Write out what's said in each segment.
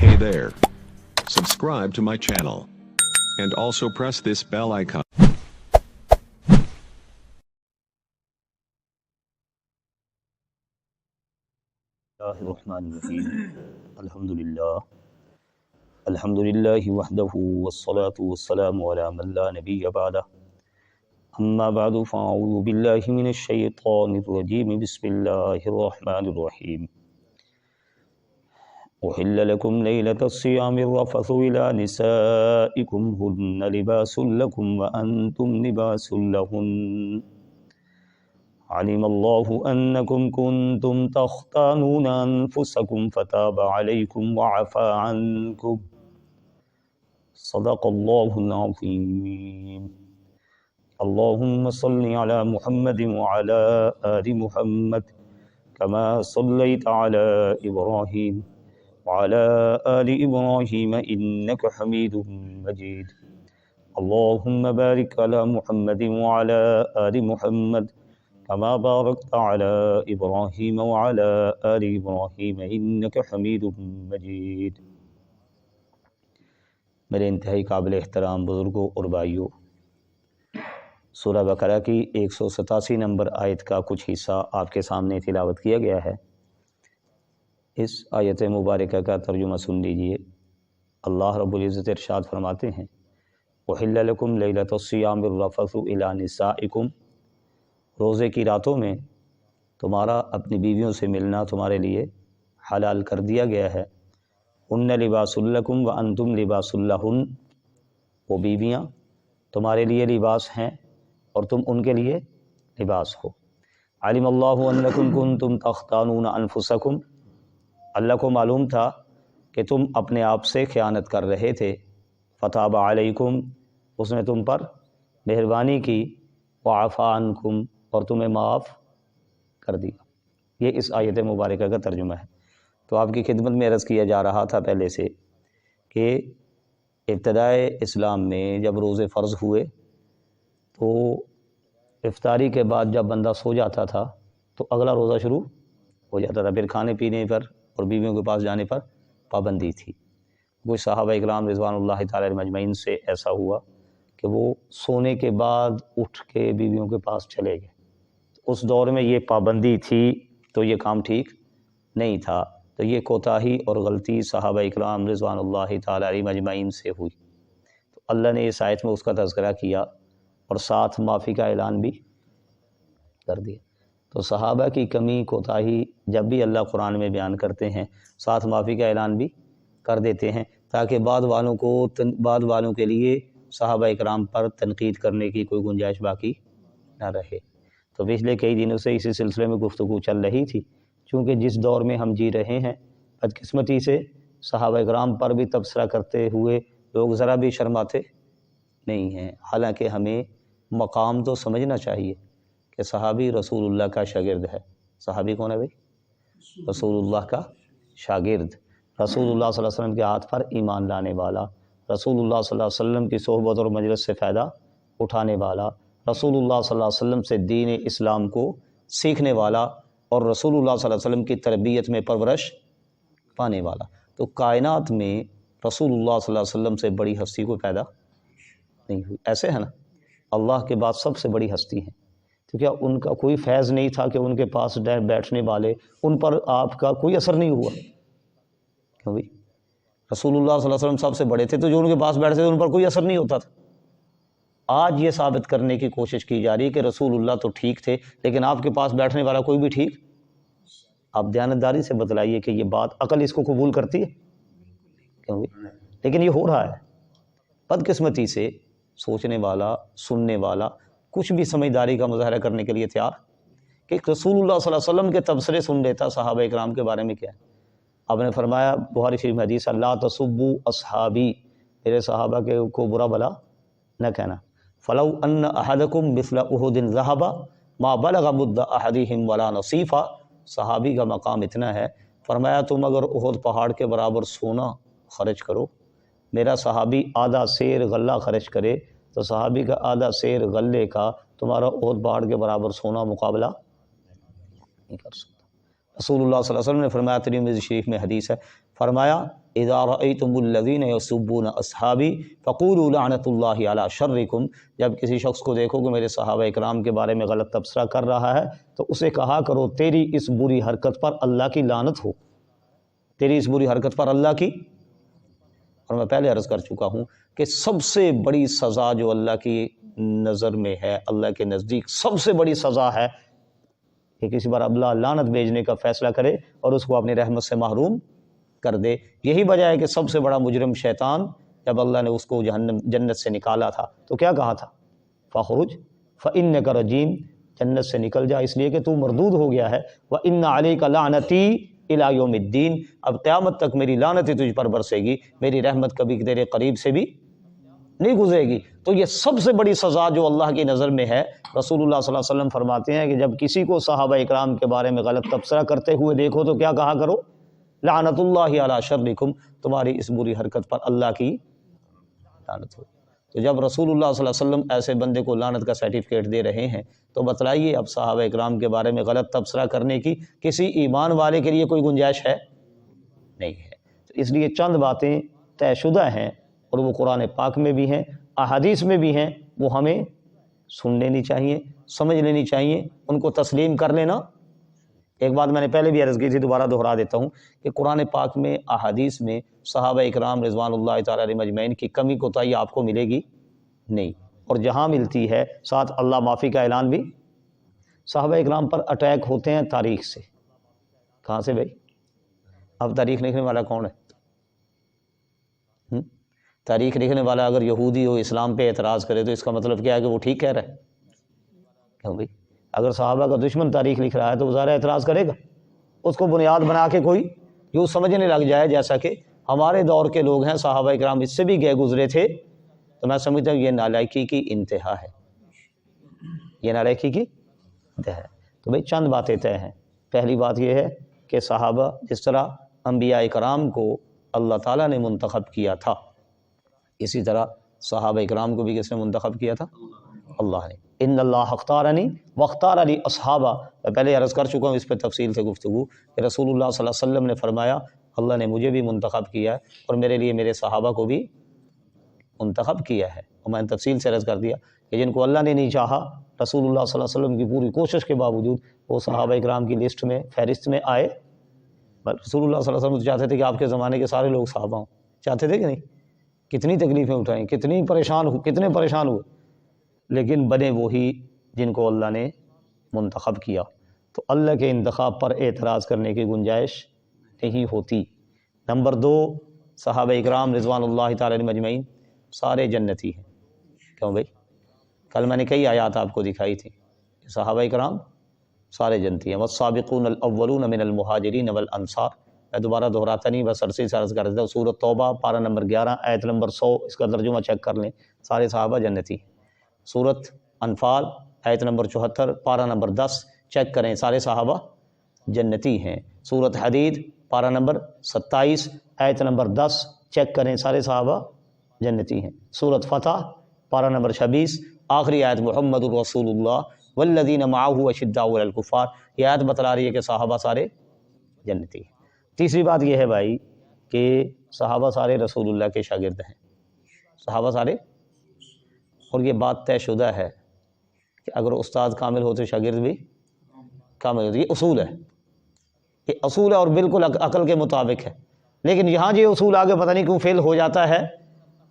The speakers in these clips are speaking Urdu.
Hey there. Subscribe to my channel. And also press this bell icon. الرحمن الرحیم الحمدللہ وحدہ والصلاة والسلام علی من لا نبی بعدہ اما بعد فاعوذ باللہ من الشیطان الرجیم بسم اللہ الرحمن الرحیم احل لکم لیلۃ الصیام الرفث الی نسائکم ہن لباس لکم وانتم لباس لہن علم اللہ انکم کنتم تختانون انفسکم فتاب علیکم وعفا عنکم صدق اللہ العظیم اللہم صل علی محمد وعلی آل محمد کما صلیت علی ابراہیم وعلی آل ابراہیم انک حمید مجید اللہم بارک علی محمد وعلی آل محمد كما باركت على إبراهيم وعلى آل إبراهيم إنك حميد مجيد۔ میرے انتہائی قابل احترام بزرگوں اور بھائیوں، سورہ بقرہ کی 187 نمبر آیت کا کچھ حصہ آپ کے سامنے تلاوت کیا گیا ہے۔ اس آیت مبارکہ کا ترجمہ سن لیجئے۔ اللہ رب العزت ارشاد فرماتے ہیں وَحِلَّ لَكُمْ لَيْلَةَ الصِّيَامِ الرَّفَثُ إِلَىٰ نِسَائِكُمْ، روزے کی راتوں میں تمہارا اپنی بیویوں سے ملنا تمہارے لیے حلال کر دیا گیا ہے۔ ہن لباس لکم وانتم لباس لہن، وہ بیویاں تمہارے لیے لباس ہیں اور تم ان کے لیے لباس ہو۔ علم اللہ انکم کنتم تختانون انفسکم، اللہ کو معلوم تھا کہ تم اپنے آپ سے خیانت کر رہے تھے۔ فتاب علیکم، اس نے تم پر مہربانی کی۔ وعفا عنکم، اور تمہیں معاف کر دیا۔ یہ اس آیت مبارکہ کا ترجمہ ہے۔ تو آپ کی خدمت میں عرض کیا جا رہا تھا پہلے سے کہ ابتدائے اسلام میں جب روزے فرض ہوئے تو افطاری کے بعد جب بندہ سو جاتا تھا تو اگلا روزہ شروع ہو جاتا تھا، پھر کھانے پینے پر اور بیویوں کے پاس جانے پر پابندی تھی۔ کچھ صحابہ اکرام رضوان اللہ تعالی مجمعین سے ایسا ہوا کہ وہ سونے کے بعد اٹھ کے بیویوں کے پاس چلے گئے۔ اس دور میں یہ پابندی تھی تو یہ کام ٹھیک نہیں تھا، تو یہ کوتاہی اور غلطی صحابہ اکرام رضوان اللہ تعالی علیہ مجمعین سے ہوئی۔ تو اللہ نے اس آیت میں اس کا تذکرہ کیا اور ساتھ معافی کا اعلان بھی کر دیا۔ تو صحابہ کی کمی کوتاہی جب بھی اللہ قرآن میں بیان کرتے ہیں ساتھ معافی کا اعلان بھی کر دیتے ہیں، تاکہ بعد والوں کے لیے صحابہ اکرام پر تنقید کرنے کی کوئی گنجائش باقی نہ رہے۔ تو پچھلے کئی دنوں سے اسی سلسلے میں گفتگو چل رہی تھی، چونکہ جس دور میں ہم جی رہے ہیں بدقسمتی سے صحابہ اکرام پر بھی تبصرہ کرتے ہوئے لوگ ذرا بھی شرماتے نہیں ہیں، حالانکہ ہمیں مقام تو سمجھنا چاہیے کہ صحابی رسول اللہ کا شاگرد ہے۔ صحابی کون ہے بھائی؟ رسول اللہ کا شاگرد، رسول اللہ صلی اللہ علیہ وسلم کے ہاتھ پر ایمان لانے والا، رسول اللہ صلی اللہ علیہ وسلم کی صحبت اور مجلس سے فائدہ اٹھانے والا، رسول اللہ صلی اللہ علیہ وسلم سے دین اسلام کو سیکھنے والا اور رسول اللہ صلی اللہ علیہ وسلم کی تربیت میں پرورش پانے والا۔ تو کائنات میں رسول اللہ صلی اللہ علیہ وسلم سے بڑی ہستی کو پیدا نہیں ہوئی، ایسے ہے نا؟ اللہ کے بعد سب سے بڑی ہستی ہیں، تو کیا ان کا کوئی فیض نہیں تھا کہ ان کے پاس بیٹھنے والے ان پر آپ کا کوئی اثر نہیں ہوا؟ کیوں بھائی؟ رسول اللہ صلی اللہ علیہ وسلم سب سے بڑے تھے تو جو ان کے پاس بیٹھتے تھے ان پر کوئی اثر نہیں ہوتا تھا۔ آج یہ ثابت کرنے کی کوشش کی جا رہی ہے کہ رسول اللہ تو ٹھیک تھے لیکن آپ کے پاس بیٹھنے والا کوئی بھی ٹھیک؟ آپ دیانتداری سے بتلائیے کہ یہ بات عقل اس کو قبول کرتی ہے؟ کیوں بھائی؟ لیکن یہ ہو رہا ہے۔ بدقسمتی سے سوچنے والا، سننے والا کچھ بھی سمجھداری کا مظاہرہ کرنے کے لیے تیار کہ رسول اللہ صلی اللہ علیہ وسلم کے تبصرے سن لیتا صحابہ اکرام کے بارے میں کیا ہے۔ آپ نے فرمایا بخاری شریف میں حدیث لا تسبوا اصحابی، میرے صحابہ کے کو برا بلا نہ کہنا۔ فلو ان احدکم مثل احد ذهب ما بلغ مد احدهم ولا نصیفا، صحابی کا مقام اتنا ہے، فرمایا تم اگر احد پہاڑ کے برابر سونا خرچ کرو، میرا صحابی آدھا سیر غلہ خرچ کرے تو صحابی کا آدھا سیر غلے کا تمہارا احد پہاڑ کے برابر سونا مقابلہ نہیں کر سکتا۔ رسول اللہ صلی اللہ علیہ وسلم نے فرمایا ترمذی شریف میں حدیث ہے فرمایا اذا رأیتم الذین یسبون اصحابی فقولوا لعنۃ اللہ علی شرکم، جب کسی شخص کو دیکھو کہ میرے صحابہ اکرام کے بارے میں غلط تبصرہ کر رہا ہے تو اسے کہا کرو تیری اس بری حرکت پر اللہ کی لعنت ہو، تیری اس بری حرکت پر اللہ کی۔ اور میں پہلے عرض کر چکا ہوں کہ سب سے بڑی سزا جو اللہ کی نظر میں ہے، اللہ کے نزدیک سب سے بڑی سزا ہے کہ کسی پر اللہ لعنت بھیجنے کا فیصلہ کرے اور اس کو اپنی رحمت سے محروم کر دے۔ یہی وجہ ہے کہ سب سے بڑا مجرم شیطان، جب اللہ نے اس کو جنت سے نکالا تھا تو کیا کہا تھا؟ فَخْرُجْ فَإِنَّكَ رَجِيمٌ، جنت سے نکل جا اس لیے کہ تو مردود ہو گیا ہے۔ وَإِنَّ عَلَيْكَ لَعْنَتِي إِلَى يَوْمِ الدِّينِ، اب قیامت تک میری لعنت تجھ پر برسے گی، میری رحمت کبھی تیرے قریب سے بھی نہیں گزرے گی۔ تو یہ سب سے بڑی سزا جو اللہ کی نظر میں ہے، رسول اللہ صلی اللہ علیہ وسلم فرماتے ہیں کہ جب کسی کو صحابہ اکرام کے بارے میں غلط تبصرہ کرتے ہوئے دیکھو تو کیا کہا کرو؟ لعنت اللہ علی شرکم، تمہاری اس بری حرکت پر اللہ کی لعنت ہو۔ تو جب رسول اللہ صلی اللہ علیہ وسلم ایسے بندے کو لعنت کا سرٹیفکیٹ دے رہے ہیں تو بتلائیے اب صحابہ اکرام کے بارے میں غلط تبصرہ کرنے کی کسی ایمان والے کے لیے کوئی گنجائش ہے؟ نہیں ہے۔ تو اس لیے چند باتیں طے شدہ ہیں اور وہ قرآن پاک میں بھی ہیں، احادیث میں بھی ہیں، وہ ہمیں سن لینی چاہیے، سمجھ لینی چاہیے، ان کو تسلیم کر لینا۔ ایک بات میں نے پہلے بھی عرض کی تھی، دوبارہ دہرا دیتا ہوں کہ قرآن پاک میں، احادیث میں صحابہ اکرام رضوان اللہ تعالی علیہم اجمعین کی کمی کوتاہی آپ کو ملے گی نہیں، اور جہاں ملتی ہے ساتھ اللہ معافی کا اعلان بھی۔ صحابہ اکرام پر اٹیک ہوتے ہیں تاریخ سے، کہاں سے بھائی؟ اب تاریخ لکھنے والا کون ہے؟ تاریخ لکھنے والا اگر یہودی ہو، اسلام پہ اعتراض کرے تو اس کا مطلب کیا ہے کہ وہ ٹھیک کہہ رہا ہے؟ کیوں بھائی؟ اگر صحابہ کا دشمن تاریخ لکھ رہا ہے تو وہ ظاہر اعتراض کرے گا، اس کو بنیاد بنا کے کوئی یوں سمجھنے لگ جائے جیسا کہ ہمارے دور کے لوگ ہیں، صحابہ اکرام اس سے بھی گئے گزرے تھے، تو میں سمجھتا ہوں یہ نالائکی کی انتہا ہے، یہ نالائکی کی انتہا ہے۔ تو بھائی چند باتیں طے ہیں۔ پہلی بات یہ ہے کہ صحابہ جس طرح انبیاء کرام کو اللہ تعالیٰ نے منتخب کیا تھا، اسی طرح صحابہ اکرام کو بھی کس نے منتخب کیا تھا؟ اللہ نے۔ ان اللہ اختارنی واختار علی اصحابہ، میں پہلے عرض کر چکا ہوں اس پہ تفصیل سے گفتگو کہ رسول اللہ صلی اللہ علیہ وسلم نے فرمایا اللہ نے مجھے بھی منتخب کیا ہے اور میرے لیے میرے صحابہ کو بھی منتخب کیا ہے، اور میں نے تفصیل سے عرض کر دیا کہ جن کو اللہ نے نہیں چاہا، رسول اللہ صلی اللہ علیہ وسلم کی پوری کوشش کے باوجود وہ صحابہ اکرام کی لسٹ میں، فہرست میں آئے۔ رسول اللہ صلی اللہ علیہ وسلم چاہتے تھے کہ آپ کے زمانے کے سارے لوگ صحابہ ہوں، چاہتے تھے کہ نہیں؟ کتنی تکلیفیں اٹھائیں، کتنے پریشان ہوئے، لیکن بنے وہی جن کو اللہ نے منتخب کیا۔ تو اللہ کے انتخاب پر اعتراض کرنے کی گنجائش نہیں ہوتی۔ نمبر دو، صحابہ اکرام رضوان اللہ تعالی علیہم اجمعین سارے جنتی ہیں۔ کیوں بھائی؟ کل میں نے کئی آیات آپ کو دکھائی تھی، صحابہ اکرام سارے جنتی ہیں۔ والسابقون الاولون من المہاجرین والانصار، میں دوبارہ دہراتا نہیں، بس عرصے سے عرض کر دیتا ہوں، سورۃ توبہ پارہ نمبر 11 آیت نمبر 100، اس کا ترجمہ چیک کر لیں، سارے صحابہ جنتی ہیں۔ سورۃ انفال آیت نمبر 74 پارہ نمبر 10 چیک کریں، سارے صحابہ جنتی ہیں۔ سورۃ حدید پارہ نمبر 27 آیت نمبر 10 چیک کریں، سارے صحابہ جنتی ہیں۔ سورۃ فتح پارہ نمبر 26 آخری آیت محمد الرسول اللہ والذین معہ اشداء علی الکفار، یہ آیت بتلا رہی ہے کہ صحابہ سارے جنتی ہیں۔ تیسری بات یہ ہے بھائی کہ صحابہ سارے رسول اللہ کے شاگرد ہیں، صحابہ سارے، اور یہ بات طے شدہ ہے کہ اگر استاد کامل ہو تو شاگرد بھی کامل ہوتے، یہ اصول ہے، یہ اصول ہے اور بالکل عقل کے مطابق ہے۔ لیکن یہاں یہ اصول آگے پتہ نہیں کیوں فیل ہو جاتا ہے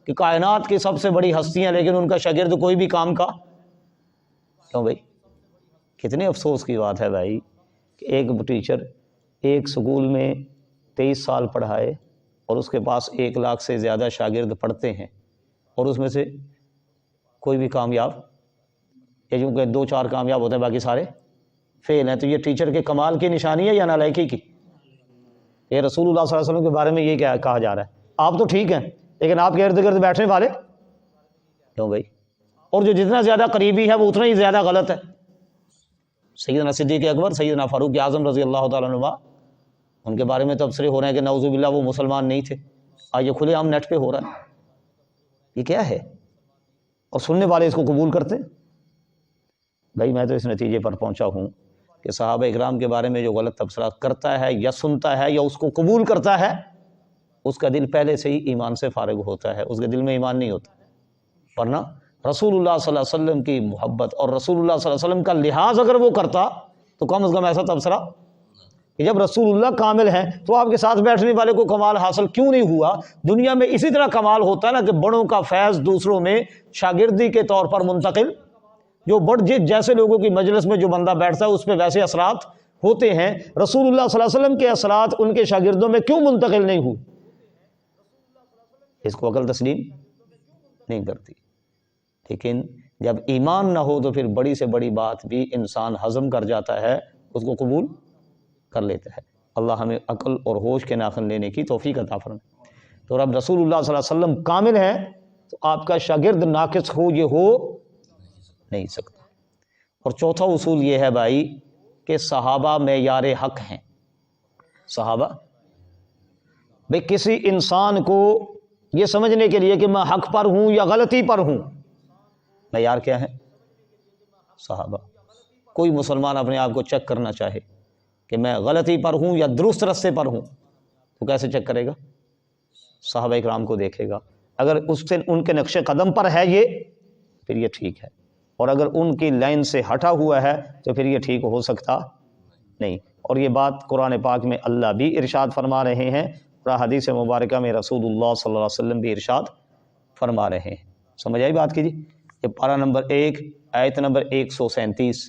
کہ کائنات کی سب سے بڑی ہستیاں لیکن ان کا شاگرد کوئی بھی کام کا۔ کیوں بھائی؟ کتنے افسوس کی بات ہے بھائی کہ ایک ٹیچر ایک سکول میں 23 سال پڑھائے اور اس کے پاس 1 لاکھ سے زیادہ شاگرد پڑھتے ہیں اور اس میں سے کوئی بھی کامیاب، یا یوں کہ 2-4 کامیاب ہوتے ہیں باقی سارے فیل ہیں۔ تو یہ ٹیچر کے کمال کی نشانی ہے یا نالائکی کی؟ یہ رسول اللہ صلی اللہ علیہ وسلم کے بارے میں یہ کیا کہا جا رہا ہے؟ آپ تو ٹھیک ہیں لیکن آپ کے ارد گرد بیٹھنے والے کیوں بھائی؟ اور جو جتنا زیادہ قریبی ہے وہ اتنا ہی زیادہ غلط ہے۔ سیدنا صدیق اکبر، سیدنا فاروق اعظم رضی اللہ تعالیٰ عنہ، ان کے بارے میں تبصرے ہو رہے ہیں کہ نعوذ باللہ وہ مسلمان نہیں تھے، آج یہ کھلے عام نیٹ پہ ہو رہا ہے۔ یہ کیا ہے؟ اور سننے والے اس کو قبول کرتے ہیں؟ بھائی میں تو اس نتیجے پر پہنچا ہوں کہ صحابہ اکرام کے بارے میں جو غلط تبصرہ کرتا ہے یا سنتا ہے یا اس کو قبول کرتا ہے اس کا دل پہلے سے ہی ایمان سے فارغ ہوتا ہے، اس کے دل میں ایمان نہیں ہوتا، ورنہ رسول اللہ صلی اللہ علیہ وسلم کی محبت اور رسول اللہ صلی اللہ علیہ وسلم کا لحاظ اگر وہ کرتا تو کم از کم ایسا تبصرہ کہ جب رسول اللہ کامل ہیں تو آپ کے ساتھ بیٹھنے والے کو کمال حاصل کیوں نہیں ہوا؟ دنیا میں اسی طرح کمال ہوتا ہے نا کہ بڑوں کا فیض دوسروں میں شاگردی کے طور پر منتقل، جو جیسے لوگوں کی مجلس میں جو بندہ بیٹھتا ہے اس پہ ویسے اثرات ہوتے ہیں، رسول اللہ صلی اللہ علیہ وسلم کے اثرات ان کے شاگردوں میں کیوں منتقل نہیں ہوئے؟ اس کو عقل تسلیم نہیں کرتی۔ لیکن جب ایمان نہ ہو تو پھر بڑی سے بڑی بات بھی انسان ہضم کر جاتا ہے، اس کو قبول کر لیتا ہے۔ اللہ ہمیں عقل اور ہوش کے ناخن لینے کی توفیق عطا فرمائے۔ تو رب رسول اللہ صلی اللہ علیہ وسلم کامل ہے تو آپ کا شاگرد ناقص ہو یہ ہو نہیں سکتا۔ اور چوتھا اصول یہ ہے بھائی کہ صحابہ معیار حق ہیں۔ صحابہ بھئی کسی انسان کو یہ سمجھنے کے لیے کہ میں حق پر ہوں یا غلطی پر ہوں، معیار کیا ہے؟ صحابہ۔ کوئی مسلمان اپنے آپ کو چیک کرنا چاہے کہ میں غلطی پر ہوں یا درست رستے پر ہوں تو کیسے چیک کرے گا؟ صحابہ اکرام کو دیکھے گا، اگر اس سے ان کے نقش قدم پر ہے یہ پھر یہ ٹھیک ہے، اور اگر ان کی لائن سے ہٹا ہوا ہے تو پھر یہ ٹھیک ہو سکتا نہیں۔ اور یہ بات قرآن پاک میں اللہ بھی ارشاد فرما رہے ہیں اور حدیث مبارکہ میں رسول اللہ صلی اللہ علیہ وسلم بھی ارشاد فرما رہے ہیں۔ سمجھ آئی بات کی جی؟ یہ پارہ نمبر 1 آیت نمبر 137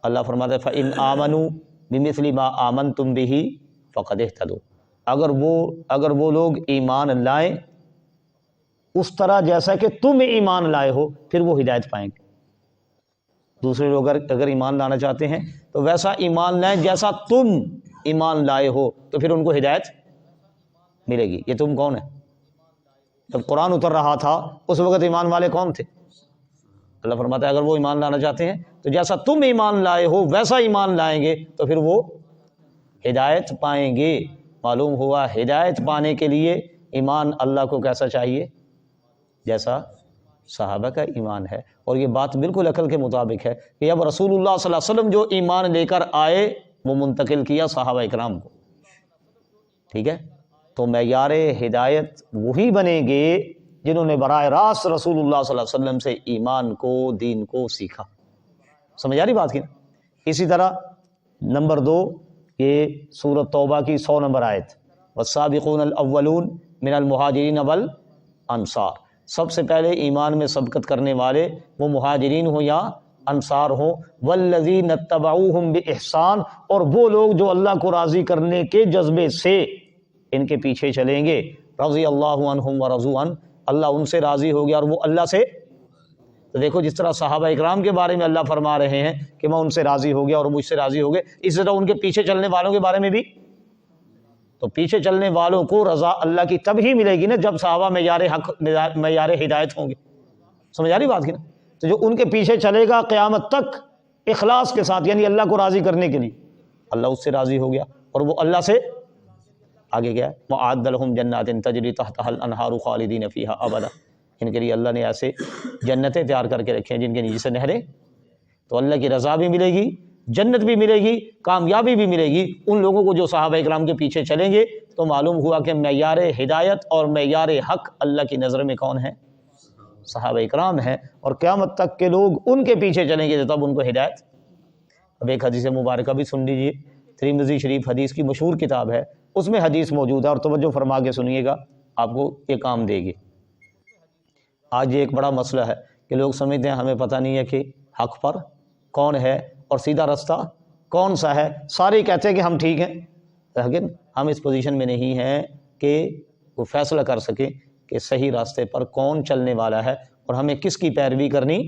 اللہ فرماتا ہے فَإِنْ آمَنُوا بِمِثْلِ مَا آمَنْتُمْ بِهِ فَقَدِ اهْتَدُوا۔ اگر وہ لوگ ایمان لائیں اس طرح جیسا کہ تم ایمان لائے ہو پھر وہ ہدایت پائیں گے۔ دوسرے لوگ اگر ایمان لانا چاہتے ہیں تو ویسا ایمان لائیں جیسا تم ایمان لائے ہو تو پھر ان کو ہدایت ملے گی۔ یہ تم کون ہے؟ جب قرآن اتر رہا تھا اس وقت ایمان والے کون تھے؟ اللہ فرماتا ہے اگر وہ ایمان لانا چاہتے ہیں تو جیسا تم ایمان لائے ہو ویسا ایمان لائیں گے تو پھر وہ ہدایت پائیں گے۔ معلوم ہوا ہدایت پانے کے لیے ایمان اللہ کو کیسا چاہیے؟ جیسا صحابہ کا ایمان ہے۔ اور یہ بات بالکل عقل کے مطابق ہے کہ اب رسول اللہ صلی اللہ علیہ وسلم جو ایمان لے کر آئے وہ منتقل کیا صحابہ اکرام کو، ٹھیک ہے؟ تو معیار ہدایت وہی بنیں گے جنہوں نے براہ راست رسول اللہ صلی اللہ علیہ وسلم سے ایمان کو دین کو سیکھا۔ سمجھ آ رہی بات کی نا؟ اسی طرح نمبر 2 یہ سورۃ توبہ کی 100 نمبر آیت والسابقون الاولون من المہاجرین والانصار، سب سے پہلے ایمان میں سبقت کرنے والے وہ مہاجرین ہوں یا انصار ہوں، والذین اتبعوہم باحسان، اور وہ لوگ جو اللہ کو راضی کرنے کے جذبے سے ان کے پیچھے چلیں گے، رضی اللہ عنہم ورضوا عنہ، اللہ ان سے راضی ہو گیا اور وہ اللہ سے۔ تو دیکھو جس طرح صحابہ اکرام کے بارے میں اللہ فرما رہے ہیں کہ میں ان سے راضی ہو گیا اور مجھ سے راضی ہو گئے، اسی طرح ان کے پیچھے چلنے والوں کے بارے میں بھی۔ تو پیچھے چلنے والوں کو رضا اللہ کی تب ہی ملے گی نا جب صحابہ معیار حق معیار ہدایت ہوں گے۔ سمجھ آ رہی بات کی نا؟ تو جو ان کے پیچھے چلے گا قیامت تک اخلاص کے ساتھ یعنی اللہ کو راضی کرنے کے لیے، اللہ اس سے راضی ہو گیا اور وہ اللہ سے آگے گیا۔ وَأَعَدَّ لَهُمْ جَنَّاتٍ تَجْرِي تَحْتَهَا الْأَنْهَارُ خَالِدِينَ فِيهَا أَبَدًا، ان کے لیے اللہ نے ایسے جنتیں تیار کر کے رکھے ہیں جن کے نیچے سے نہریں۔ تو اللہ کی رضا بھی ملے گی، جنت بھی ملے گی، کامیابی بھی ملے گی ان لوگوں کو جو صحابہ اکرام کے پیچھے چلیں گے۔ تو معلوم ہوا کہ معیار ہدایت اور معیار حق اللہ کی نظر میں کون ہے؟ صحابہ اکرام ہیں، اور قیامت تک کے لوگ ان کے پیچھے چلیں گے تب ان کو ہدایت۔ اب ایک حدیث مبارکہ بھی سن لیجیے، ترمذی شریف حدیث کی مشہور کتاب ہے، اس میں حدیث موجود ہے اور توجہ فرما کے سنیے گا، آپ کو یہ کام دے گی۔ آج یہ ایک بڑا مسئلہ ہے کہ لوگ سمجھتے ہیں ہمیں پتہ نہیں ہے کہ حق پر کون ہے اور سیدھا رستہ کون سا ہے، سارے کہتے ہیں کہ ہم ٹھیک ہیں، لیکن ہم اس پوزیشن میں نہیں ہیں کہ وہ فیصلہ کر سکیں کہ صحیح راستے پر کون چلنے والا ہے اور ہمیں کس کی پیروی کرنی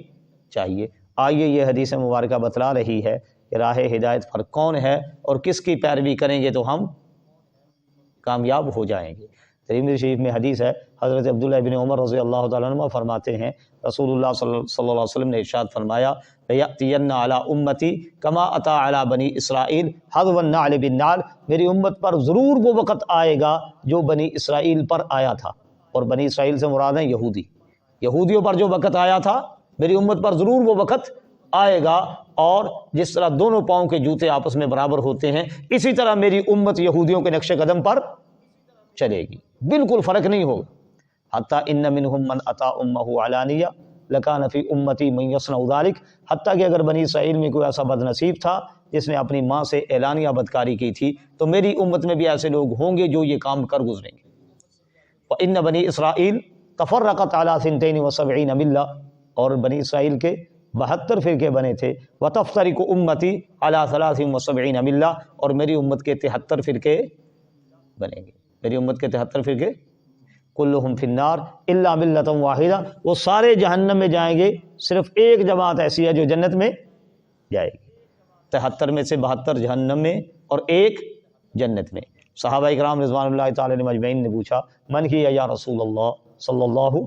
چاہیے۔ آئیے یہ حدیث مبارکہ بتلا رہی ہے کہ راہ ہدایت پر کون ہے اور کس کی پیروی کریں گے تو ہم کامیاب ہو جائیں گے۔ ترمذی شریف میں حدیث ہے، حضرت عبداللہ بن عمر رضی اللہ تعالیٰ عنہ فرماتے ہیں رسول اللہ صلی اللہ علیہ وسلم نے ارشاد فرمایا لَيَأْتِيَنَّ عَلَىٰ أُمَّتِي كَمَا أَتَىٰ عَلَىٰ بَنِي إِسرَائِيل حَذْوَ النَّعْلِ بِالنَّعْلِ، میری امت پر ضرور وہ وقت آئے گا جو بنی اسرائیل پر آیا تھا، اور بنی اسرائیل سے مراد ہیں یہودی، یہودیوں پر جو وقت آیا تھا میری امت پر ضرور وہ وقت آئے گا، اور جس طرح دونوں پاؤں کے جوتے آپس میں برابر ہوتے ہیں اسی طرح میری امت یہودیوں کے نقش قدم پر چلے گی، بالکل فرق نہیں ہوگا. حتیٰ ان منہم من اتی امہ علانیہ لکان فی امتی من یصنع ذلک، حتیٰ کہ اگر بنی اسرائیل میں کوئی ایسا بد نصیب تھا جس نے اپنی ماں سے اعلانیہ بدکاری کی تھی، تو میری امت میں بھی ایسے لوگ ہوں گے جو یہ کام کر گزریں گے. وَإِنَّ بنی اسرائیل تفرقت علی 72 ملہ، اور بنی اسرائیل کے 72 فرقے بنے تھے. وتفترق امتی علی 73 ملہ، اور میری امت کے 73 فرقے بنیں گے. میری امت کے 73 فرقے کلہم فی النار الا ملۃ واحدہ، وہ سارے جہنم میں جائیں گے، صرف ایک جماعت ایسی ہے جو جنت میں جائے گی. 73 میں سے 72 جہنم میں اور ایک جنت میں. صحابہ اکرام رضوان اللہ تعالی علیہم اجمعین نے پوچھا من ہی یا رسول اللہ صلی اللہ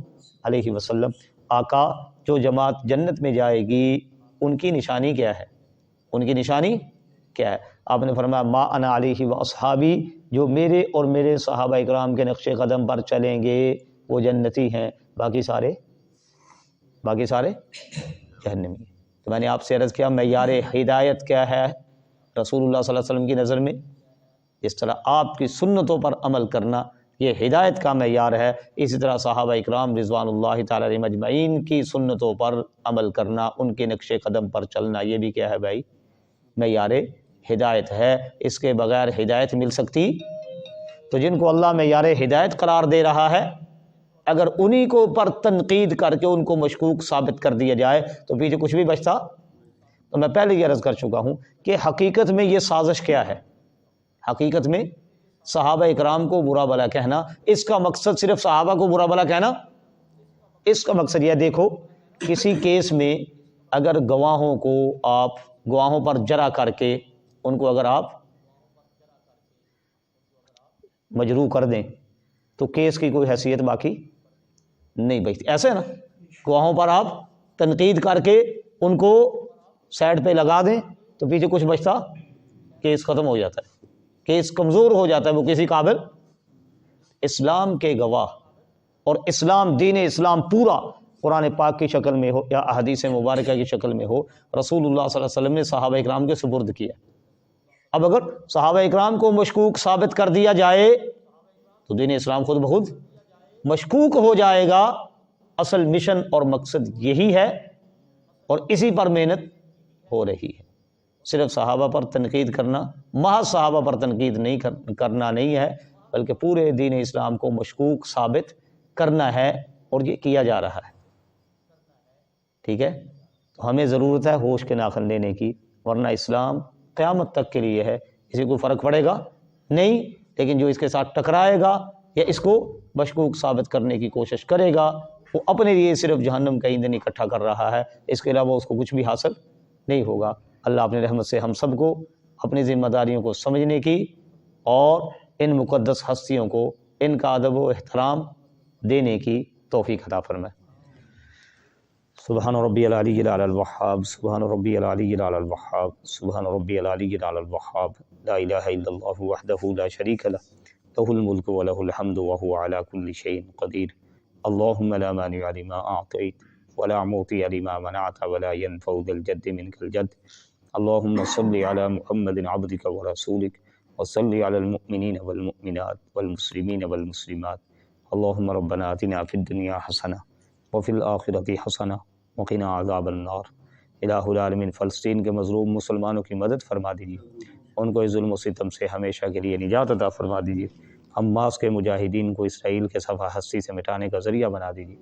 علیہ وسلم، آقا جو جماعت جنت میں جائے گی ان کی نشانی کیا ہے؟ ان کی نشانی کیا ہے؟ آپ نے فرمایا ما انا علیہ و اصحابی، جو میرے اور میرے صحابہ اکرام کے نقش قدم پر چلیں گے وہ جنتی ہیں، باقی سارے جہنمی. تو میں نے آپ سے عرض کیا معیار ہدایت کیا ہے رسول اللہ صلی اللہ علیہ وسلم کی نظر میں؟ جس طرح آپ کی سنتوں پر عمل کرنا یہ ہدایت کا معیار ہے، اسی طرح صحابہ اکرام رضوان اللہ تعالی علیہم اجمعین کی سنتوں پر عمل کرنا، ان کے نقش قدم پر چلنا، یہ بھی کیا ہے بھائی؟ معیار ہدایت ہے. اس کے بغیر ہدایت مل سکتی؟ تو جن کو اللہ معیار ہدایت قرار دے رہا ہے، اگر انہی کو پر تنقید کر کے ان کو مشکوک ثابت کر دیا جائے تو پیچھے کچھ بھی بچتا؟ تو میں پہلے یہ عرض کر چکا ہوں کہ حقیقت میں یہ سازش کیا ہے. حقیقت میں صحابہ اکرام کو برا بھلا کہنا، اس کا مقصد صرف صحابہ کو برا بھلا کہنا؟ اس کا مقصد یہ دیکھو، کسی کیس میں اگر گواہوں پر جرح کر کے ان کو اگر آپ مجروح کر دیں تو کیس کی کوئی حیثیت باقی نہیں بچتی. ایسے نا گواہوں پر آپ تنقید کر کے ان کو سائڈ پہ لگا دیں تو پیچھے کچھ بچتا؟ کیس ختم ہو جاتا ہے، کیس کمزور ہو جاتا ہے، وہ کسی قابل. اسلام کے گواہ اور دین اسلام پورا قرآن پاک کی شکل میں ہو یا احادیث مبارکہ کی شکل میں ہو، رسول اللہ صلی اللہ علیہ وسلم نے صحابہ اکرام کے سپرد کیا. اب اگر صحابہ اکرام کو مشکوک ثابت کر دیا جائے تو دین اسلام خود بخود مشکوک ہو جائے گا. اصل مشن اور مقصد یہی ہے اور اسی پر محنت ہو رہی ہے. صرف صحابہ پر تنقید کرنا، محض صحابہ پر تنقید نہیں کرنا نہیں ہے، بلکہ پورے دین اسلام کو مشکوک ثابت کرنا ہے، اور یہ کیا جا رہا ہے. ٹھیک ہے، تو ہمیں ضرورت ہے ہوش کے ناخن لینے کی، ورنہ اسلام قیامت تک کے لیے ہے. کسی کو فرق پڑے گا نہیں، لیکن جو اس کے ساتھ ٹکرائے گا یا اس کو مشکوک ثابت کرنے کی کوشش کرے گا وہ اپنے لیے صرف جہنم کا ایندھن اکٹھا کر رہا ہے، اس کے علاوہ اس کو کچھ بھی حاصل نہیں ہوگا. اللہ اپنی رحمت سے ہم سب کو اپنی ذمہ داریوں کو سمجھنے کی اور ان مقدس ہستیوں کو ان کا ادب و احترام دینے کی توفیق عطا فرمائے. سبحان ربی العلی الاعلی الوہاب، سبحان ربی العلی الاعلی الوہاب، سبحان ربی العلی الاعلی الوہاب. لا الہ الا اللہ وحدہ لا شریک لہ، لہ الملک ولہ الحمد وہو علی کل شیء قدیر. اللہم لا مانع لما اعطیت ولا معطی لما منعت ولا ينفع ذا الجد منک الجد. اللہم صل علی محمد عبدک ورسولک وصل علی المؤمنین والمؤمنات والمسلمین والمسلمات. اللہم ربنا آتنا فی الدنیا حسنہ وفی الآخرۃ حسنہ وقنا عذاب النار. الہ العالمین فلسطین کے مظلوم مسلمانوں کی مدد فرما دیجیے، ان کو اس ظلم و ستم سے ہمیشہ کے لیے نجات عطا فرما دیجیے. حماس کے مجاہدین کو اسرائیل کے صفحہ ہستی سے مٹانے کا ذریعہ بنا دیجیے.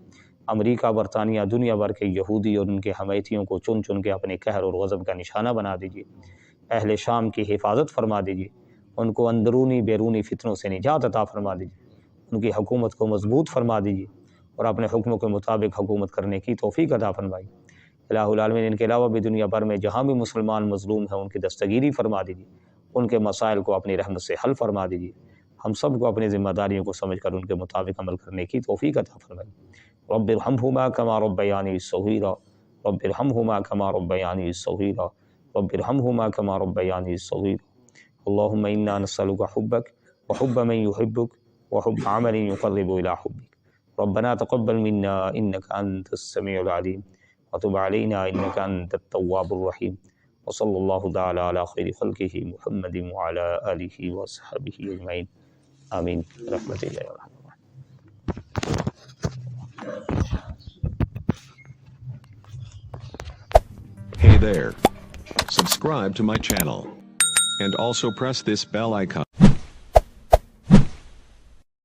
امریکہ، برطانیہ، دنیا بھر کے یہودی اور ان کے حمیتیوں کو چن چن کے اپنے قہر اور غضب کا نشانہ بنا دیجیے. اہل شام کی حفاظت فرما دیجیے، ان کو اندرونی بیرونی فتنوں سے نجات عطا فرما دیجیے. ان کی حکومت کو مضبوط فرما دیجیے اور اپنے حکموں کے مطابق حکومت کرنے کی توفیق عطا فرمائیے. الہ العالمین ان کے علاوہ بھی دنیا بھر میں جہاں بھی مسلمان مظلوم ہیں ان کی دستگیری فرما دیجیے، ان کے مسائل کو اپنی رحمت سے حل فرما دیجیے. ہم سب کو اپنی ذمہ داریوں کو سمجھ کر ان کے مطابق عمل کرنے کی توفیق عطا فرمائیے. رب ارحمہما کما ربیانی صغیرا، رب ارحمہما کما ربیانی صغیرا، رب ارحمہما کما ربیانی صغیرا. اللہم انا نسألک حبک وحب من یحبک وحب عمل یقرب الی حبک. ربنا تقبل منا انک انت السمیع العلیم وتب علینا انک انت التواب الرحیم. وصلی اللہ تعالی علی خیر خلقہ محمد وعلی آلہ وصحبہ اجمعین. آمین رحمت اللہ۔ Hey there. Subscribe to my channel. And also press this bell icon.